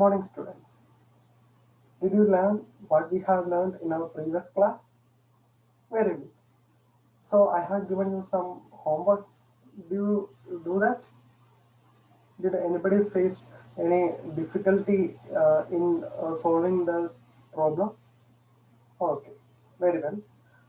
Morning, students. Did you learn what we have learned in our previous class? Very good. So I have given you some homeworks. Do you do that? Did anybody face any difficulty in solving the problem? Okay, very well.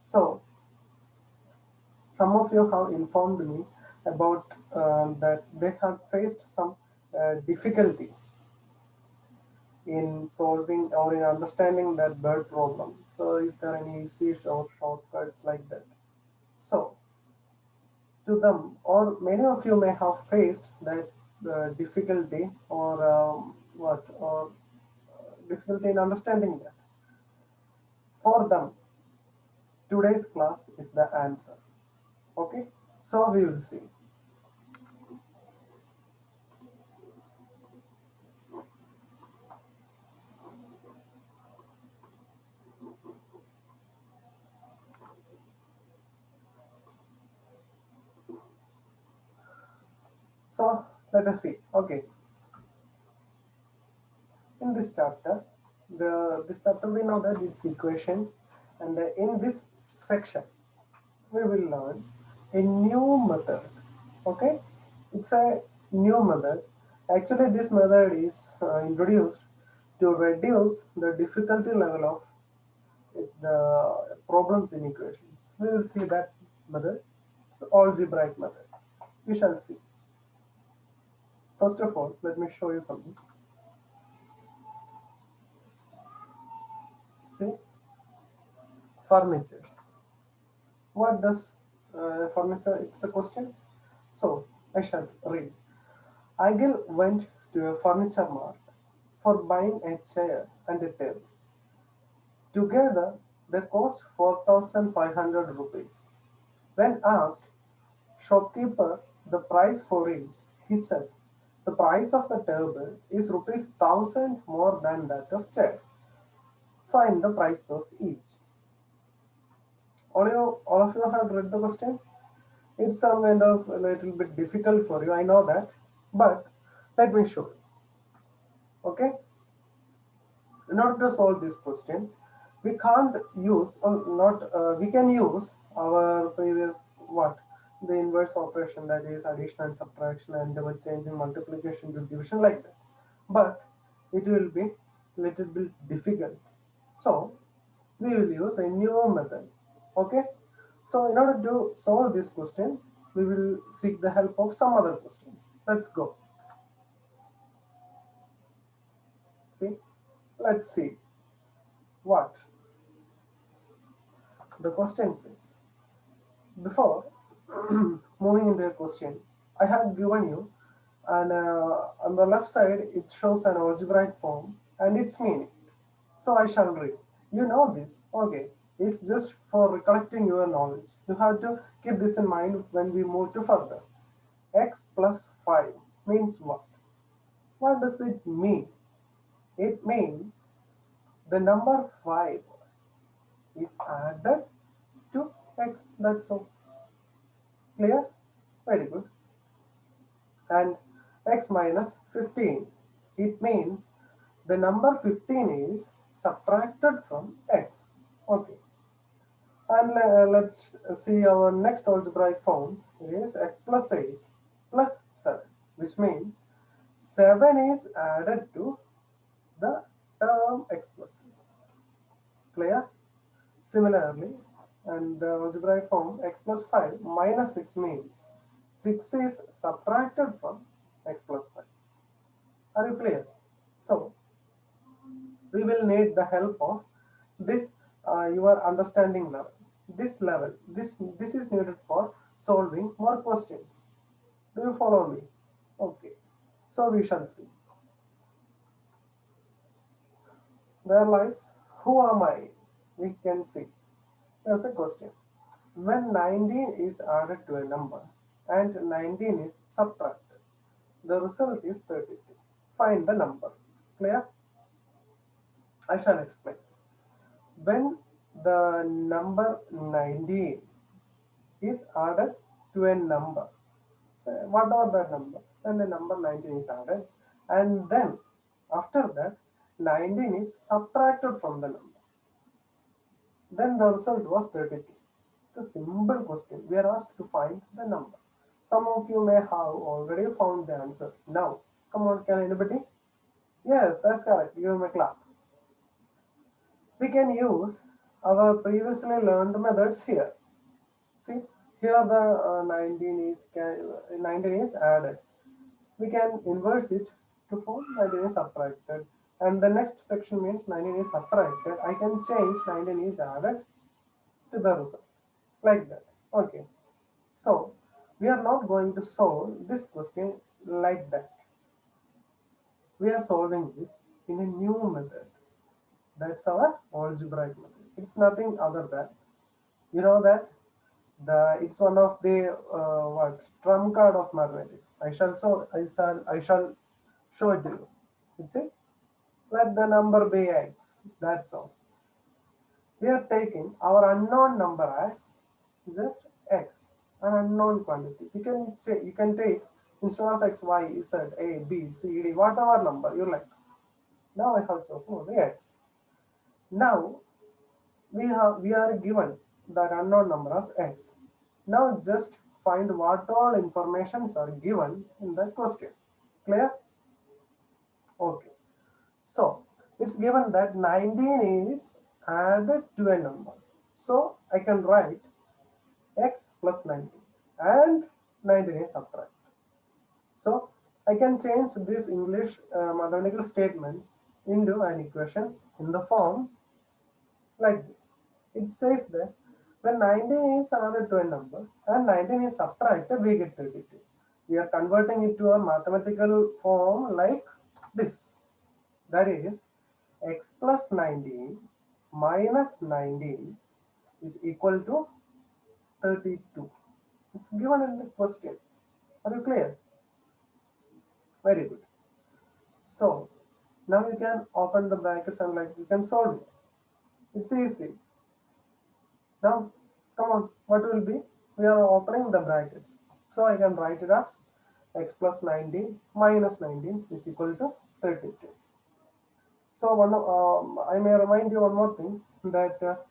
So some of you have informed me about that they have faced some difficulty in solving or in understanding that bird problem. So is there any easy or shortcuts like that? So to them, or many of you may have faced that difficulty or difficulty in understanding that. For them, today's class is the answer. Okay, so we will see. So let us see. Okay, in this chapter, this chapter we know that it's equations, and in this section we will learn a new method. Okay, it's a new method. Actually, this method is introduced to reduce the difficulty level of the problems in equations. We will see that method. It's algebraic method. We shall see. First of all, let me show you something. See, furnitures. What does furniture? It's a question. So I shall read. Agil went to a furniture mart for buying a chair and a table. Together, they cost 4,500 rupees. When asked, shopkeeper, the price for each, he said, the price of the table is rupees 1,000 more than that of chair. Find the price of each. All of you have read the question? It's some kind of a little bit difficult for you, I know that, but let me show you. Okay? In order to solve this question, we can't use or not we can use our previous the inverse operation, that is addition and subtraction, and changing multiplication to division like that, but it will be little bit difficult, so we will use a new method. Okay, so in order to solve this question, we will seek the help of some other questions. Let's go. See, let's see what the question says. Before moving into a question, I have given you, and on the left side it shows an algebraic form and its meaning. So I shall read. You know this, okay? It's just for recollecting your knowledge. You have to keep this in mind when we move to further. X plus 5 means what? What does it mean? It means the number 5 is added to x. That's all. Clear? Very good. And x minus 15. It means the number 15 is subtracted from x. Okay. And let's see our next algebraic form is x plus 8 plus 7, which means 7 is added to the term x plus 8. Clear? Similarly, and the algebraic form x plus 5 minus 6 means 6 is subtracted from x plus 5. Are you clear? So, we will need the help of this your understanding level. This is needed for solving more questions. Do you follow me? Okay. So we shall see. There lies, who am I? We can see. There's a question. When 19 is added to a number and 19 is subtracted, the result is 32. Find the number. Clear? I shall explain. When the number 19 is added to a number, so whatever that number, then the number 19 is added, and then After that, 19 is subtracted from the number. Then the result was 32. It's a simple question. We are asked to find the number. Some of you may have already found the answer. Now, come on, can anybody? Yes, that's correct. Give me a clap. We can use our previously learned methods here. See, here the 19 is added. We can inverse it to form 19 is subtracted. And the next section means 19 is subtracted. I can change 19 is added to the result. Like that. Okay. So, we are not going to solve this question like that. We are solving this in a new method. That's our algebraic method. It's nothing other than, you know that it's one of the trump card of mathematics. I shall show it to you. It's a let the number be x. That's all. We are taking our unknown number as just x, an unknown quantity. You can take instead of x, y, z, a, b, c, d, whatever number you like. Now I have chosen only x. Now we are given that unknown number as x. Now just find what all informations are given in the question. Clear? Okay. So it's given that 19 is added to a number. So I can write x plus 19 and 19 is subtracted. So I can change these English mathematical statements into an equation in the form like this. It says that when 19 is added to a number and 19 is subtracted, we get 32. We are converting it to a mathematical form like this. That is, x plus 19 minus 19 is equal to 32. It's given in the question. Are you clear? Very good. So, now you can open the brackets and you can solve it. It's easy. Now, come on, what will be? We are opening the brackets. So, I can write it as x plus 19 minus 19 is equal to 32. So, I may remind you one more thing that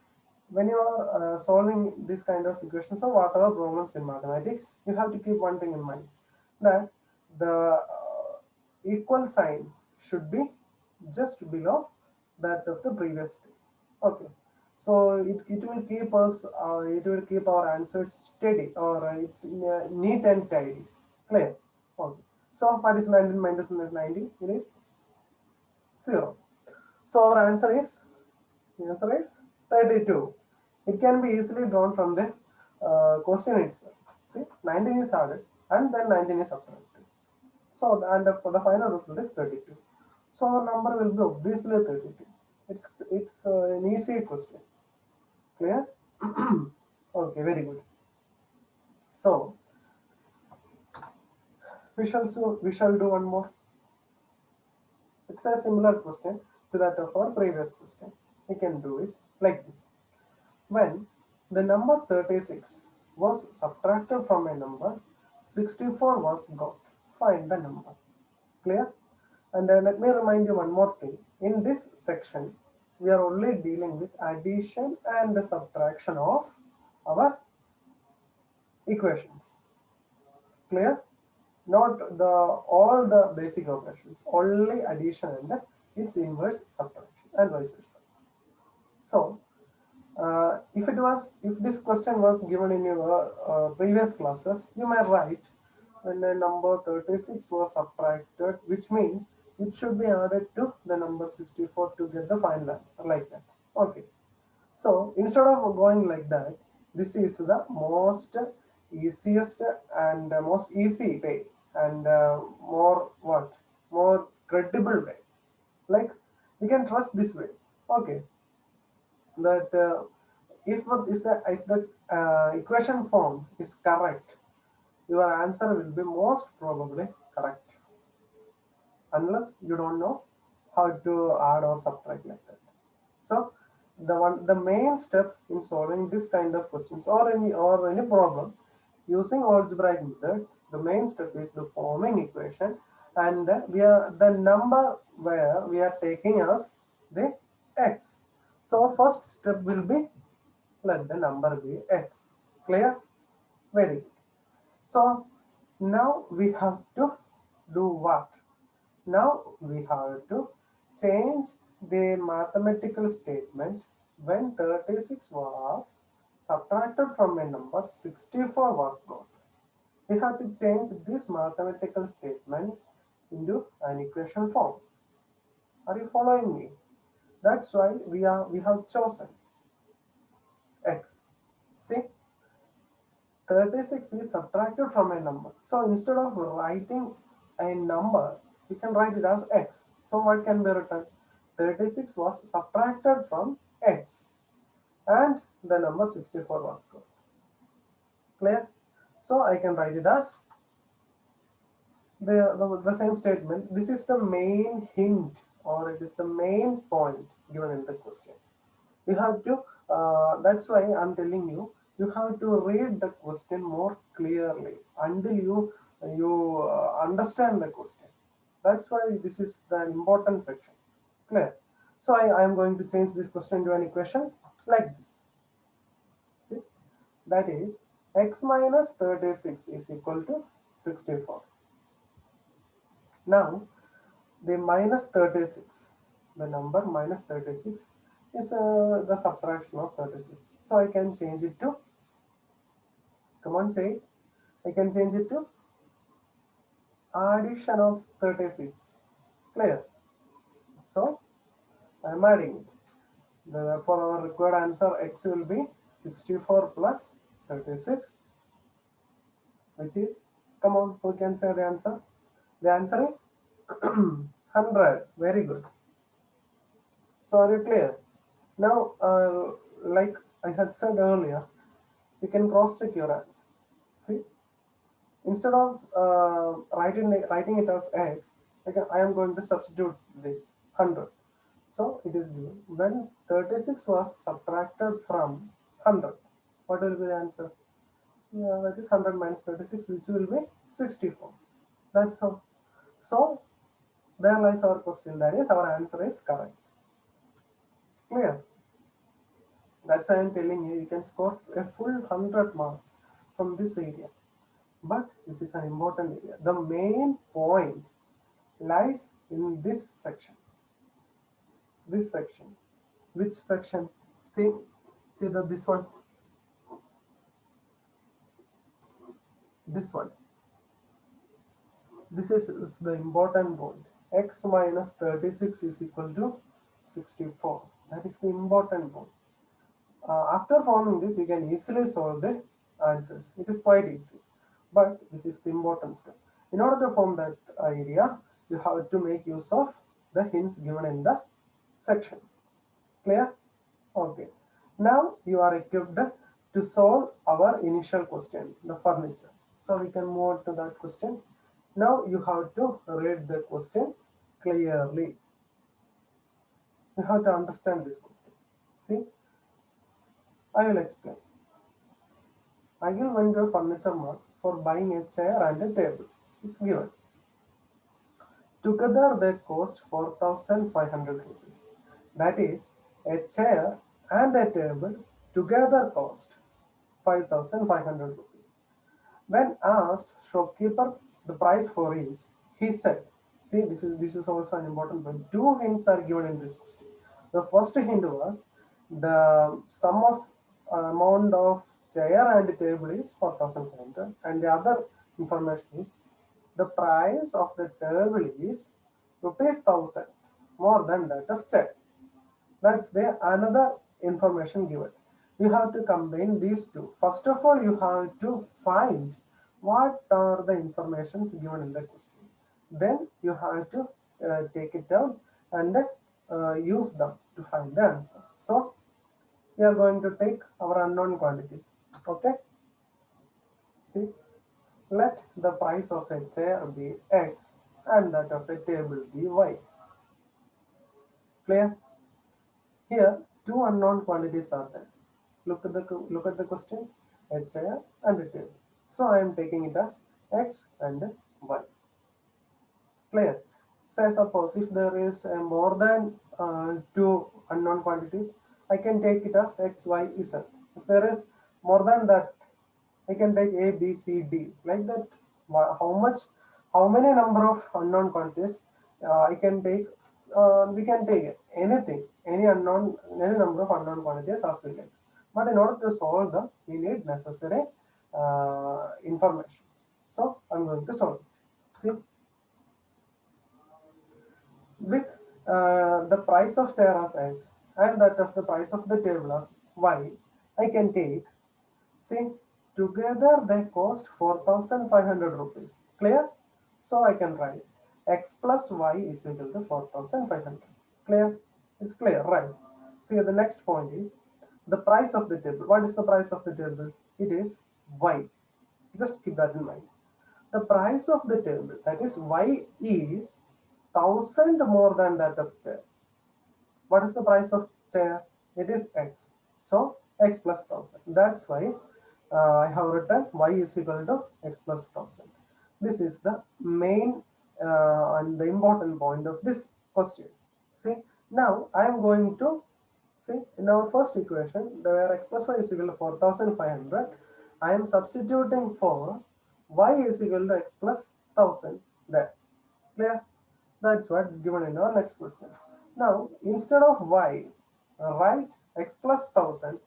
when you are solving this kind of equations or whatever problems in mathematics, you have to keep one thing in mind, that the equal sign should be just below that of the previous step. Okay. So it will keep us, it will keep our answers steady, or it's neat and tidy. Clear? Okay. So what is 19 minus 19? It is 0. So our answer is, the answer is 32. It can be easily drawn from the question itself. See, 19 is added and then 19 is subtracted. So, and for the final result is 32. So our number will be obviously 32. It's an easy question. Clear? Okay, very good. So we shall do one more. It's a similar question to that of our previous question. We can do it like this. When the number 36 was subtracted from a number 64 was got, find the number. Clear? And let me remind you one more thing. In this section, we are only dealing with addition and the subtraction of our equations. Clear? Not all the basic operations, only addition and its inverse subtraction and vice versa. So, if this question was given in your previous classes, you may write when the number 36 was subtracted, which means it should be added to the number 64 to get the final answer, like that. Okay. So instead of going like that, this is the most easiest and most easy way and more credible way. Like, we can trust this way. Okay. That if the equation form is correct, your answer will be most probably correct, unless you don't know how to add or subtract like that. So the main step in solving this kind of questions or any problem using algebraic method, the main step is the forming equation and we are the number where we are taking as the x. So first step will be let the number be x. Clear? Very good. So now we have to do what? Now we have to change the mathematical statement when 36 was subtracted from a number 64 was got. We have to change this mathematical statement into an equation form. Are you following me? That's why we have chosen x. See, 36 is subtracted from a number. So instead of writing a number, we can write it as x. So what can be written? 36 was subtracted from x and the number 64 was got. Clear? So I can write it as the same statement. This is the main hint or it is the main point given in the question. You have to, that's why I'm telling you, you have to read the question more clearly until you understand the question. That's why this is the important section. Clear? So I am going to change this question to an equation like this. See, that is x minus 36 is equal to 64. Now the minus 36, the number minus 36 is the subtraction of 36. So I can change it to, come on say it, I can change it to addition of 36. Clear? So I am adding it. For our required answer, x will be 64 plus 36, which is, come on, who can say the answer? The answer is 100. Very good. So are you clear? Now, like I had said earlier, you can cross check your answer. See, instead of writing it as x, I am going to substitute this 100. So it is given when 36 was subtracted from 100. What will be the answer? Yeah, that is 100 minus 36, which will be 64. That's all. So there lies our question. That is, our answer is correct. Clear? That's why I am telling you, you can score a full 100 marks from this area. But this is an important area. The main point lies in this section. This section. Which section? See this one. This one. This is the important point. X minus 36 is equal to 64. That is the important point. After forming this, you can easily solve the answers. It is quite easy. But this is the important step. In order to form that area, you have to make use of the hints given in the section. Clear? Okay. Now you are equipped to solve our initial question, the furniture. So we can move on to that question. Now you have to read the question clearly. You have to understand this question. See, I will explain. Agil went to a furniture mart for buying a chair and a table. It's given. Together they cost 4,500 rupees. That is, a chair and a table together cost 5,500 rupees. When asked shopkeeper the price for each, he said, see, this is also an important point. Two hints are given in this question. The first hint was the sum of amount of chair and table is 4,500, and the other information is the price of the table is rupees 1,000 more than that of chair. That's the another information given. You have to combine these two. First of all, you have to find what are the informations given in the question. Then you have to take it down and use them to find the answer. So we are going to take our unknown quantities. Okay. See, let the price of a chair be X and that of a table be Y. Clear? Here, two unknown quantities are there. Look at the question, a chair and a table. So I am taking it as X and Y. Clear? Say suppose if there is more than two unknown quantities, I can take it as x, y, z. If there is more than that, I can take a, b, c, d. Like that, how much, how many number of unknown quantities I can take? We can take anything, any unknown, any number of unknown quantities as we like. But in order to solve them, we need necessary information. So I'm going to solve it. See, with the price of chair as x and that of the price of the table as y, I can take, see, together they cost 4,500 rupees. Clear? So I can write x plus y is equal to 4,500. Clear? It's clear, right? See, the next point is the price of the table. What is the price of the table? It is y. Just keep that in mind. The price of the table, that is y, is 1,000 more than that of chair. What is the price of chair? It is x. So x plus 1,000. That's why I have written y is equal to x plus 1,000. This is the main and the important point of this question. See, now I am going to see in our first equation, where x plus y is equal to 4,500, I am substituting for y is equal to x plus 1,000 there. Clear? That's what given in our next question. Now, instead of y, write x plus 1,000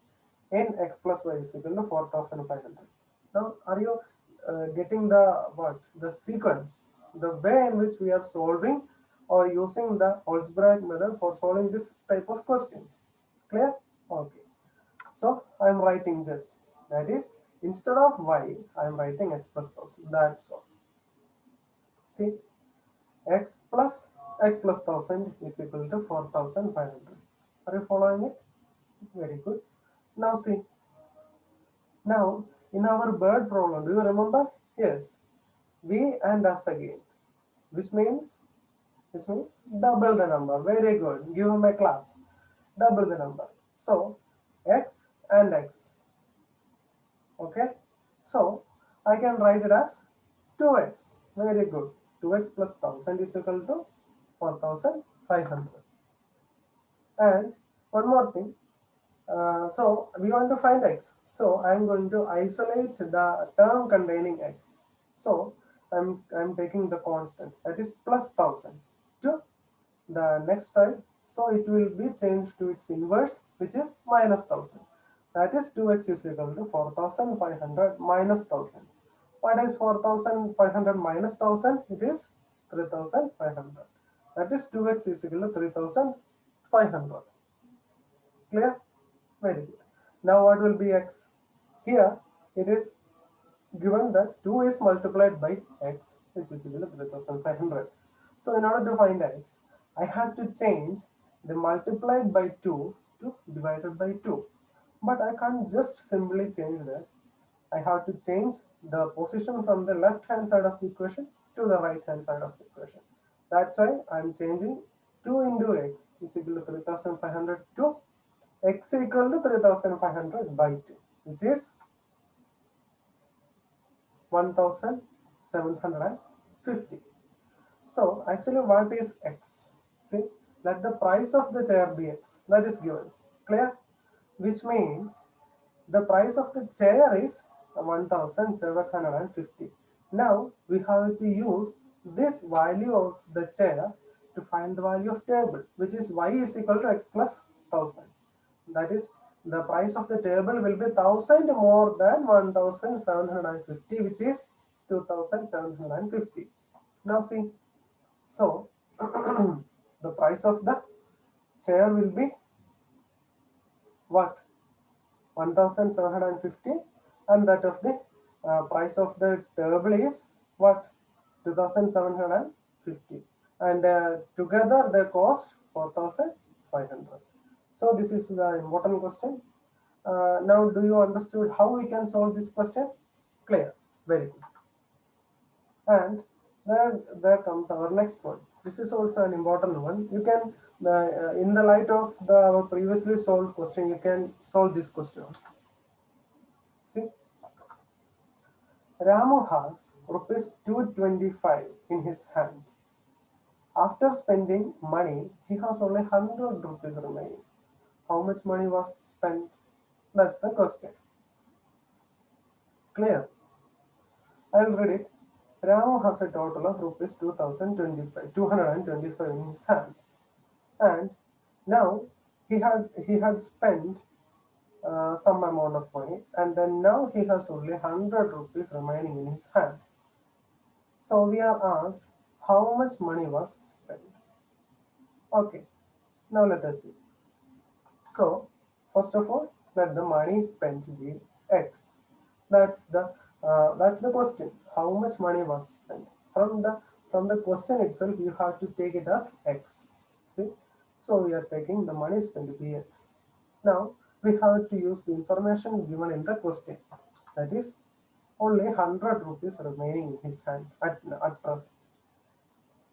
in x plus y is equal to 4,500. Now, are you getting the what? The sequence, the way in which we are solving or using the algebraic method for solving this type of questions? Clear? Okay. So, I am writing just, that is, instead of y, I am writing x plus 1,000. That's all. See, x plus 1,000 is equal to 4,500. Are you following it? Very good. Now see, now in our bird problem, do you remember? Yes, we and us again, which means double the number. Very good. Give him a clap. Double the number. So x and x. Okay. So I can write it as 2x. Very good. 2x plus 1,000 is equal to 4,500. And one more thing. So we want to find x. So I am going to isolate the term containing x. So I'm taking the constant, that is plus 1,000, to the next side. So it will be changed to its inverse, which is minus 1,000. That is 2x is equal to 4,500 minus 1,000. What is 4,500 minus 1,000? It is 3,500. That is 2x is equal to 3,500. Clear? Very good. Now what will be x? Here it is given that 2 is multiplied by x, which is equal to 3,500. So in order to find x, I have to change the multiplied by 2 to divided by 2. But I can't just simply change that. I have to change the position from the left hand side of the equation to the right hand side of the equation. That's why I'm changing 2 into x is equal to 3,500 to x equal to 3,500 by 2, which is 1,750. So actually what is x? See, let the price of the chair be x. That is given. Clear? Which means the price of the chair is 1,750. Now we have to use this value of the chair to find the value of table, which is y is equal to x plus 1,000. That is, the price of the table will be 1,000 more than 1,750, which is 2,750. Now see, so the price of the chair will be what? 1,750, and that of the price of the table is what? 2,750, and together they cost 4,500. So this is the important question. Now do you understood how we can solve this question? Clear? Very good. And there comes our next one. This is also an important one. You can, in the light of our previously solved question, you can solve this question also. See, Ramu has rupees 225 in his hand. After spending money, he has only 100 rupees remaining. How much money was spent? That's the question. Clear? I'll read it. Ramu has a total of rupees 225 in his hand, and now he had spent some amount of money, and then now he has only 100 rupees remaining in his hand. So we are asked how much money was spent. Okay, now let us see. So first of all, let the money spent be X. That's the question. How much money was spent? From the question itself, you have to take it as X. See, so we are taking the money spent to be X. Now we have to use the information given in the question. That is only 100 rupees remaining in his hand at present.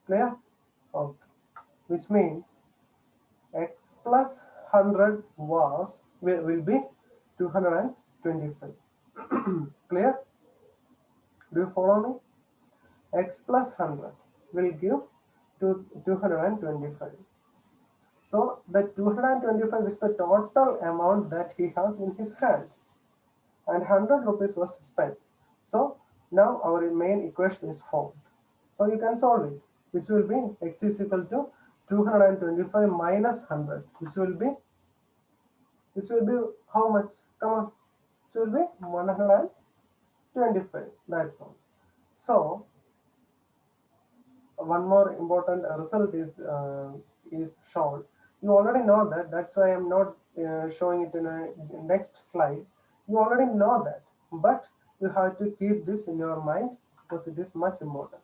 Clear? Okay. Which means X plus 100 will be 225. Clear? Do you follow me? X plus 100 will give 225. So the 225 is the total amount that he has in his hand, and 100 rupees was spent. So now our main equation is formed. So you can solve it, which will be X is equal to 225 minus 100, which will be how much? Come on, it will be 125. That's all. So one more important result is shown. You already know that. That's why I'm not showing it in a next slide. You already know that, but you have to keep this in your mind because it is much important.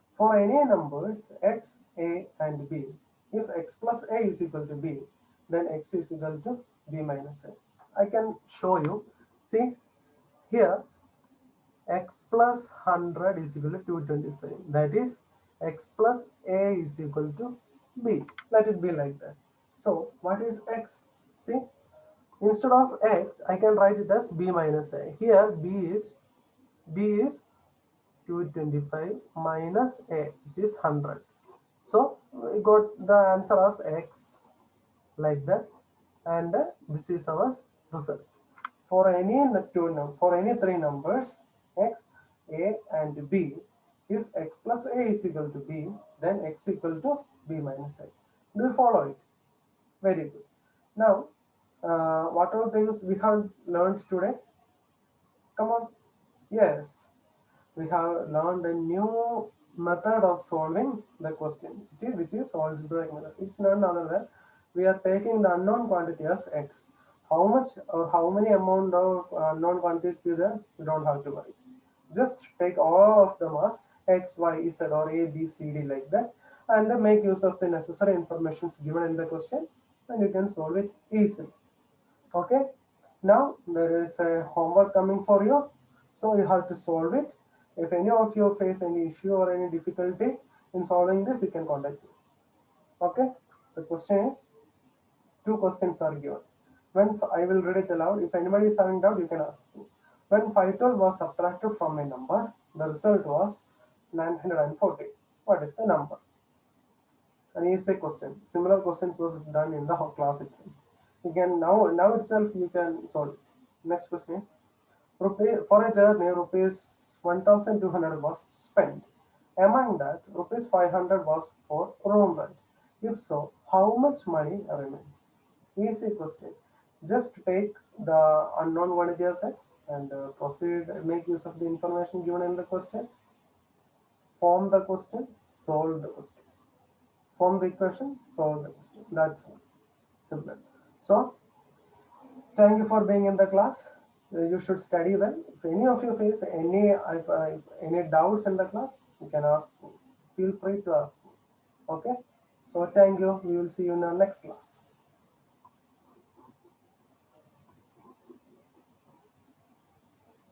For any numbers x, a, and b, if x plus a is equal to b, then x is equal to b minus a. I can show you. See here, x plus 100 is equal to 225. That is, x plus a is equal to b. Let it be like that. So what is x? See, instead of x, I can write it as b minus a. Here b is 225 minus a, which is 100. So we got the answer as x, like that, and this is our result. For any three numbers x, a, and b, if x plus a is equal to b, then x equal to b minus a. Do you follow it? Very good. Now, what are things we have learned today? Come on. Yes, we have learned a new method of solving the question, which is algebraic method. It's none other than we are taking the unknown quantity as x. How much or how many amount of unknown quantities be there, you don't have to worry. Just take all of them as x, y, z, or a, b, c, d, like that, and make use of the necessary information given in the question, and you can solve it easily. Okay, now there is a homework coming for you, so you have to solve it. If any of you face any issue or any difficulty in solving this, you can contact me. Okay, the question is, two questions are given. I will read it aloud. If anybody is having doubt, you can ask me. When 512 was subtracted from a number, the result was 940. What is the number? An easy question. Similar questions was done in the class itself. You can now itself you can solve it. Next question is, for a journey, rupees 1200 was spent. Among that, rupees 500 was for room rent. If so, how much money remains? Easy question. Just take the unknown quantity as x and proceed, make use of the information given in the question, form the question, solve the question. Form the equation, solve the question. That's all. Simple. So, thank you for being in the class. You should study well. If any of you face any doubts in the class, you can ask me. Feel free to ask me. Okay. So thank you. We will see you in our next class.